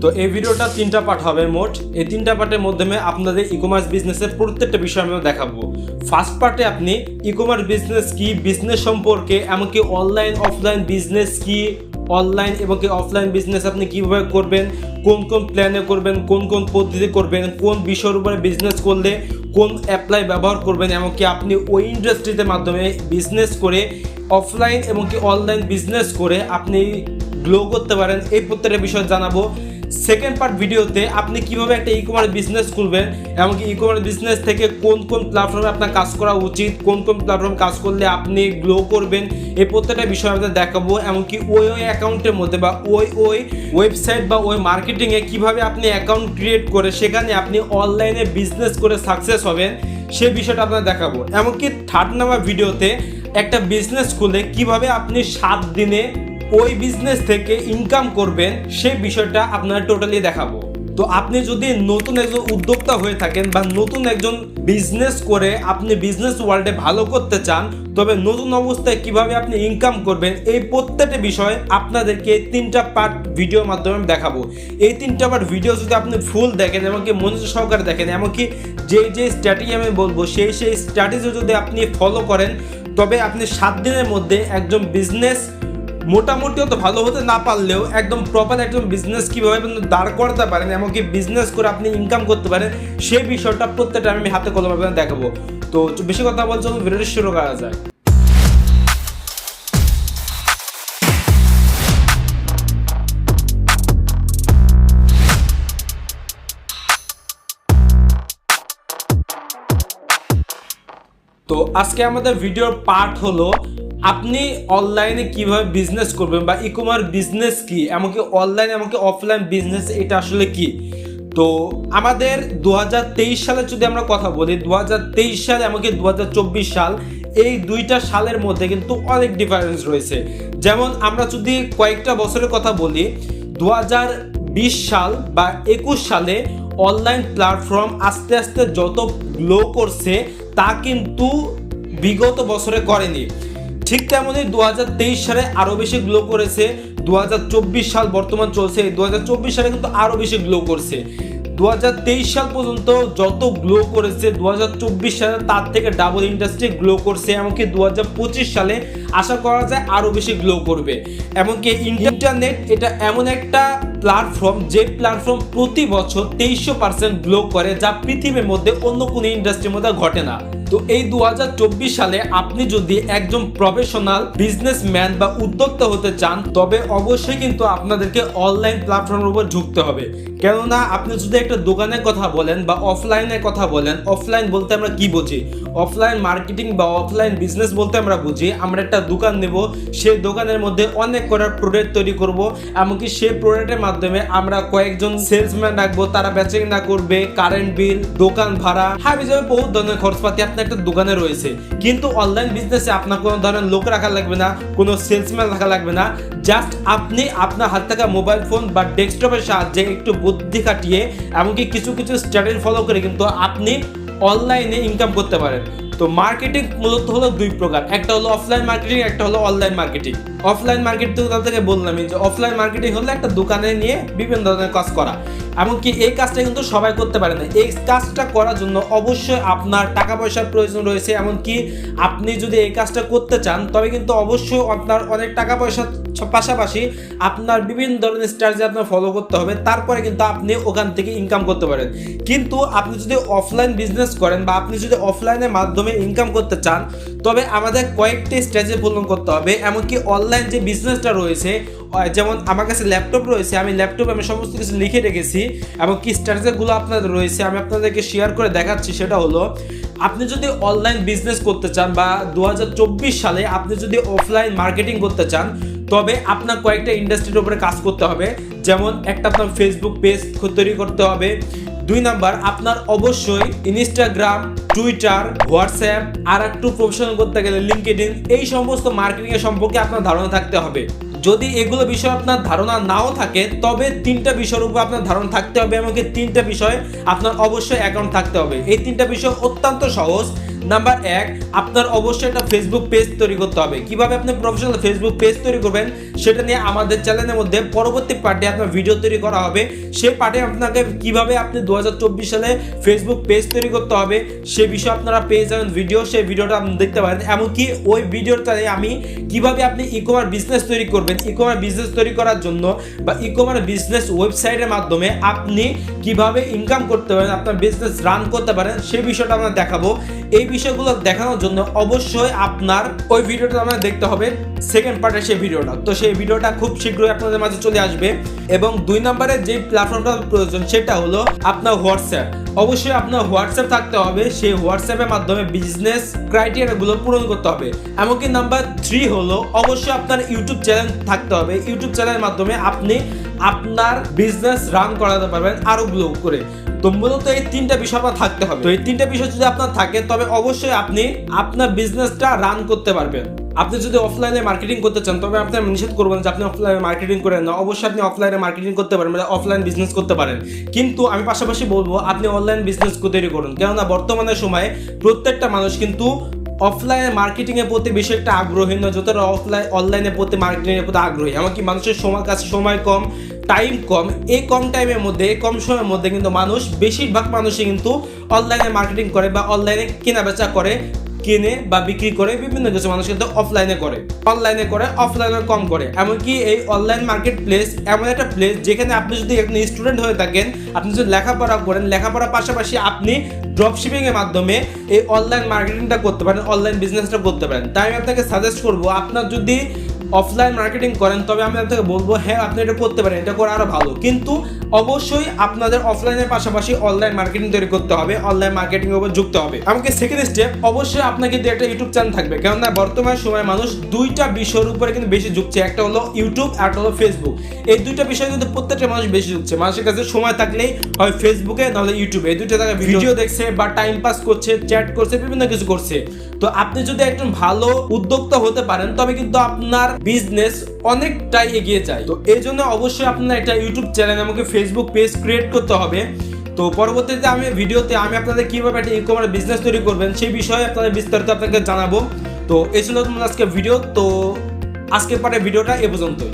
তো এই ভিডিওটা 3টা পার্ট হবে মোট। এই 3টা পার্টের মাধ্যমে আপনাদের ই কমার্স বিজনেসের প্রত্যেকটা বিষয় আমি দেখাবো। ফার্স্ট পার্টে আপনি ই কমার্স বিজনেস কি, বিজনেস সম্পর্কে, এমনকি অনলাইন অফলাইন বিজনেস কি, অনলাইন এবং কি অফলাইন বিজনেস আপনি কিভাবে করবেন, কোন কোন প্ল্যানে করবেন, কোন কোন পদ্ধতি করবেন, কোন বিষয়ের উপরে বিজনেস করলে কোন অ্যাপ্লাই ব্যবহার করবেন, এমনকি আপনি ওই ইন্ডাস্ট্রিতে মাধ্যমে বিজনেস করে অফলাইন এবং কি অনলাইন বিজনেস করে আপনি গ্লো করতে পারেন, এই প্রত্যেকটা বিষয় জানাবো। সেকেন্ড পার্ট ভিডিওতে আপনি কিভাবে একটা ই কমার্স বিজনেস খুলবেন, এমনকি ই কমার্স বিজনেস থেকে কোন কোন প্ল্যাটফর্মে আপনার কাজ করা উচিত, কোন কোন প্ল্যাটফর্মে কাজ করলে আপনি গ্লো করবেন, এই প্রত্যেকটা বিষয় আপনাদের দেখাবো। এমনকি ওই অ্যাকাউন্টের মধ্যে বা ওই ওয়েবসাইট বা ওই মার্কেটিংয়ে কিভাবে আপনি অ্যাকাউন্ট ক্রিয়েট করে সেখানে আপনি অনলাইনে বিজনেস করে সাকসেস হবেন, সেই বিষয়টা আপনাদের দেখাবো। এমনকি থার্ড নাম্বার ভিডিওতে একটা বিজনেস খুলে কিভাবে আপনি 7 দিনে ওই বিজনেস থেকে ইনকাম করবেন, সেই বিষয়টা আপনারা টোটালি দেখাবো। তো আপনি যদি নতুন একজন উদ্যোক্তা হয়ে থাকেন বা নতুন একজন বিজনেস করে আপনি বিজনেস ওয়ার্ল্ডে ভালো করতে চান, তবে নতুন অবস্থায় কিভাবে আপনি ইনকাম করবেন, এই প্রত্যেকটা বিষয় আপনাদেরকে 3টা পার্ট ভিডিওর মাধ্যমে দেখাবো। এই 3টা পার্ট ভিডিও যদি আপনি ফুল দেখেন, এমনকি মনোযোগ সহকারে দেখেন, এমনকি যে স্ট্র্যাটেজি আমি বলবো সেই স্ট্র্যাটেজি যদি আপনি ফলো করেন, তবে আপনি 7 দিনের মধ্যে একজন বিজনেস মোটামুটি অত ভালো হতে না পারলেও একদম প্রপার একজন বিজনেস কীভাবে দাঁড় করাতে পারেন, এমনকি বিজনেস করে আপনি ইনকাম করতে পারেন, সেই বিষয়টা প্রত্যেকটা আমি হাতে কলমে দেখাবো। তো বেশি কথা বলছি, ভিডিওটি শুরু করা যায়। তো আজকে আমাদের ভিডিওর পার্ট হলো আপনি অনলাইনে কিভাবে বিজনেস করবেন বা ই কমার্স বিজনেস কি, এমনকি অনলাইন এমনকি অফলাইন বিজনেস এটা আসলে কি। তো আমাদের 2023 সালে যদি আমরা কথা বলি, 2023 সাল এমনকি 2024 সাল, এই 2টা সালের মধ্যে কিন্তু অনেক ডিফারেন্স রয়েছে। যেমন আমরা যদি কয়েকটা বছরের কথা বলি, 2020 সাল বা 21 সালে অনলাইন প্ল্যাটফর্ম আস্তে আস্তে যত গ্লো করছে তা কিন্তু বিগত বছরে করেনি। ঠিক তেমনই 2023 সালে আরও বেশি গ্লো করেছে। 2024 সাল বর্তমান চলছে, 2024 সালে কিন্তু আরও বেশি গ্লো করছে। 2023 সাল পর্যন্ত যত গ্লো করেছে 2024 সালে তার থেকে ডাবল ইন্ডাস্ট্রি গ্লো করছে, এমনকি 2025 সালে আশা করা যায় আরও বেশি গ্লো করবে। এমনকি ইন্টারনেট এটা এমন একটা প্ল্যাটফর্ম যে প্ল্যাটফর্ম প্রতি বছর 2300% গ্লো করে, যা পৃথিবীর মধ্যে অন্য কোনো ইন্ডাস্ট্রির মধ্যে ঘটে না। তো এই 2024 সালে আপনি যদি একজন প্রফেশনাল বিজনেসম্যান বা উদ্যোক্তা হতে চান, তবে অবশ্যই কিন্তু আপনাদেরকে অনলাইন প্ল্যাটফর্মের উপর ঝুঁকতে হবে। কেননা আপনি যদি একটা দোকানের কথা বলেন বা অফলাইনের কথা বলেন, অফলাইন বলতে আমরা কি বুঝি, অফলাইন মার্কেটিং বা অফলাইন বিজনেস বলতে আমরা বুঝি আমরা একটা দোকান নেব, সেই দোকানের মধ্যে অনেক কটা প্রোডাক্ট তৈরি করব, এমনকি সেই প্রোডাক্টের মাধ্যমে আমরা কয়েকজন সেলসম্যান রাখবো, তারা বেচাকেনা করবে, কারেন্ট বিল, দোকান ভাড়া, হাবি যাবে বহু ধরনের খরচপাতি আপনার একটা দোকানে রয়েছে। কিন্তু অনলাইন বিজনেসে আপনার কোনো ধরনের লোক রাখা লাগবে না, কোনো সেলসম্যান রাখা লাগবে না। জাস্ট আপনি আপনার হাত থাকা মোবাইল ফোন বা ডেস্কটপের সাহায্যে একটু বুদ্ধি খাটিয়ে এমনকি কিছু স্ট্র্যাটেজি ফলো করে কিন্তু আপনি অনলাইনে ইনকাম করতে পারেন। তো মার্কেটিং মূলত হলো 2 প্রকার, একটা হলো অফলাইন মার্কেটিং, একটা হলো অনলাইন মার্কেটিং। অফলাইন মার্কেটিং থেকে বললামই যে অফলাইন মার্কেটিং হলো একটা দোকানে নিয়ে বিভিন্ন ধরনের কাজ করা, এমনকি এই কাজটা কিন্তু সবাই করতে পারে না। এই কাজটা করার জন্য অবশ্যই আপনার টাকা পয়সার প্রয়োজন রয়েছে, এমনকি আপনি যদি এই কাজটা করতে চান তবে কিন্তু অবশ্যই আপনার অনেক টাকা পয়সার পাশাপাশি আপনার বিভিন্ন ধরনের স্ট্র্যাটেজি আপনার ফলো করতে হবে, তারপরে কিন্তু আপনি ওখান থেকে ইনকাম করতে পারেন। কিন্তু আপনি যদি অফলাইন বিজনেস করেন বা আপনি যদি অফলাইনের মাধ্যমে ইনকাম করতে চান, তবে আমাদের কয়েকটি স্ট্র্যাটেজি ফলো করতে হবে। এমনকি অনলাইন যে বিজনেসটা রয়েছে, যেমন আমার কাছে ল্যাপটপ রয়েছে, আমি ল্যাপটপে আমি সমস্ত কিছু লিখে রেখেছি এবং কি স্ট্র্যাটেজিগুলো আপনাদের রয়েছে আমি আপনাদেরকে শেয়ার করে দেখাচ্ছি। সেটা হলো, আপনি যদি অনলাইন বিজনেস করতে চান বা 2024 সালে আপনি যদি অফলাইন মার্কেটিং করতে চান, তবে আপনার কয়েকটা ইন্ডাস্ট্রির উপরে কাজ করতে হবে। যেমন একটা আপনার ফেসবুক পেজ তৈরি করতে হবে, 2 নাম্বার আপনার অবশ্যই ইনস্টাগ্রাম, টুইটার, হোয়াটসঅ্যাপ, আর একটু প্রফেশনাল করতে গেলে লিঙ্কডইন, এই সমস্ত মার্কেটিং এর সম্পর্কে আপনার ধারণা থাকতে হবে। যদি এগুলো বিষয়ে আপনার ধারণা নাও থাকে, তবে 3টা বিষয়ের উপর আপনার ধারণা থাকতে হবে, এমনকি 3টা বিষয়ে আপনার অবশ্যই অ্যাকাউন্ট থাকতে হবে। এই 3টা বিষয় অত্যন্ত সহজ, নাম্বার 1, আপনার অবশ্যই একটা ফেসবুক পেজ তৈরি করতে হবে। কিভাবে আপনি প্রফেশনাল ফেসবুক পেজ তৈরি করবেন সেটা নিয়ে আমাদের চ্যানেলের মধ্যে পরবর্তী পার্টে আপনার ভিডিও তৈরি করা হবে। সেই পার্টে আপনাকে কিভাবে আপনি 2024 সালে ফেসবুক পেজ তৈরি করতে হবে সে বিষয়ে আপনারা পেয়ে যাবেন ভিডিও, সেই ভিডিওটা আপনি দেখতে পারেন। এমনকি ওই ভিডিওটাতে আমি কিভাবে আপনি ই-কমার্স বিজনেস তৈরি করবেন, ই-কমার্স বিজনেস তৈরি করার জন্য বা ই-কমার্স বিজনেস ওয়েবসাইটের মাধ্যমে আপনি কিভাবে ইনকাম করতে পারেন, আপনার বিজনেস রান করতে পারেন সেই বিষয়টা আমরা দেখাবো। এই বিষয়গুলো দেখানোর জন্য অবশ্যই আপনার ওই ভিডিওটা আপনার দেখতে হবে, সেকেন্ড পার্টের সেই ভিডিওটা। তো সেই ভিডিওটা খুব শীঘ্রই আপনাদের মাঝে চলে আসবে। এবং 2 নম্বরে যে প্ল্যাটফর্মটা প্রয়োজন সেটা হলো আপনার হোয়াটসঅ্যাপ। অবশ্যই আপনার হোয়াটসঅ্যাপ থাকতে হবে, সেই হোয়াটসঅ্যাপের মাধ্যমে বিজনেস ক্রাইটেরিয়াগুলো পূরণ করতে হবে। এমনকি নাম্বার 3 হলো অবশ্যই আপনার ইউটিউব চ্যানেল থাকতে হবে। ইউটিউব চ্যানেলের মাধ্যমে আপনি আপনার বিজনেস রান করাতে পারবেন আরো গ্রো করে। তো মূলত এই 3টা বিষয় আপনার থাকতে হবে। তো এই 3টা বিষয় যদি আপনার থাকে তবে অবশ্যই আপনি আপনার বিজনেসটা রান করতে পারবেন। আপনি যদি অফলাইনে মার্কেটিং করতে চান তবে আপনি নিষেধ করবেন যে আপনি অফলাইনে মার্কেটিং করেন না। অবশ্যই আপনি অফলাইনে মার্কেটিং করতে পারেন, মানে অফলাইন বিজনেস করতে পারেন, কিন্তু আমি পাশাপাশি বলবো আপনি অনলাইন বিজনেস তৈরি করুন। কেননা বর্তমানে সময়ে প্রত্যেকটা মানুষ কিন্তু অফলাইনে মার্কেটিং এর প্রতি বেশি একটা আগ্রহী নয় যতটা অনলাইনের প্রতি মার্কেটিং এর প্রতি আগ্রহী। এমনকি মানুষের কাছে সময় কম, টাইম কম, এই কম টাইমের মধ্যে, এই কম সময়ের মধ্যে কিন্তু মানুষ, বেশিরভাগ মানুষই কিন্তু অনলাইনে মার্কেটিং করে বা অনলাইনে কেনা বেচা করে, কেনে বা বিক্রি করে। বিভিন্ন কিছু মানুষ কিন্তু অফলাইনে করে, অনলাইনে করে, অফলাইনে কম করে। এমনকি এই অনলাইন মার্কেট প্লেস এমন একটা প্লেস যেখানে আপনি যদি একজন স্টুডেন্ট হয়ে থাকেন, আপনি যদি লেখাপড়া করেন, লেখাপড়ার পাশাপাশি আপনি ড্রপশিপিং এর মাধ্যমে এই অনলাইন মার্কেটিংটা করতে পারেন, অনলাইন বিজনেসটা করতে পারেন। তাই আমি আপনাকে সাজেস্ট করবো, আপনার যদি অফলাইন মার্কেটিং করেন তবে আমি আপনাকে বলবো হ্যাঁ আপনি এটা করতে পারেন, এটা করে আরো ভালো। কিন্তু অবশ্যই আপনাদের অফলাইনের পাশাপাশি অনলাইন মার্কেটিং তৈরি করতে হবে, অনলাইন মার্কেটিং এর উপর যুক্ত হবে। আমাকে সেকেন্ড স্টেপ, অবশ্যই আপনার কিন্তু একটা ইউটিউব চ্যানেল থাকবে। কেননা বর্তমান সময়ে মানুষ 2টা বিষয়ের উপরে কিন্তু বেশি ঝুঁকছে, একটা হলো ইউটিউব আর একটা হলো ফেসবুক। এই 2টা বিষয় কিন্তু প্রত্যেকটা মানুষ বেশি ঝুঁকছে। মানুষের কাছে সময় থাকলেই হয় ফেসবুকে নাহলে ইউটিউবে, এই 2টা জায়গায় ভিডিও দেখছে বা টাইম পাস করছে, চ্যাট করছে, বিভিন্ন কিছু করছে। তো আপনি যদি একজন ভালো উদ্যোক্তা হতে পারেন তবে কিন্তু আপনার বিজনেস অনেকটাই এগিয়ে যায়। তো এই জন্য অবশ্যই আপনার একটা ইউটিউব চ্যানেল আমাকে ফেসবুক পেজ ক্রিয়েট করতে হবে। তো পরবর্তীতে আমি ভিডিওতে আমি আপনাদের কিভাবে একটা ই-কমার্স বিজনেস তৈরি করবেন সেই বিষয়ে আপনাদের বিস্তারিত আপনাকে জানাবো। তো এই ছিল তোমার আজকে ভিডিও। তো আজকের পরে ভিডিওটা এ পর্যন্তই।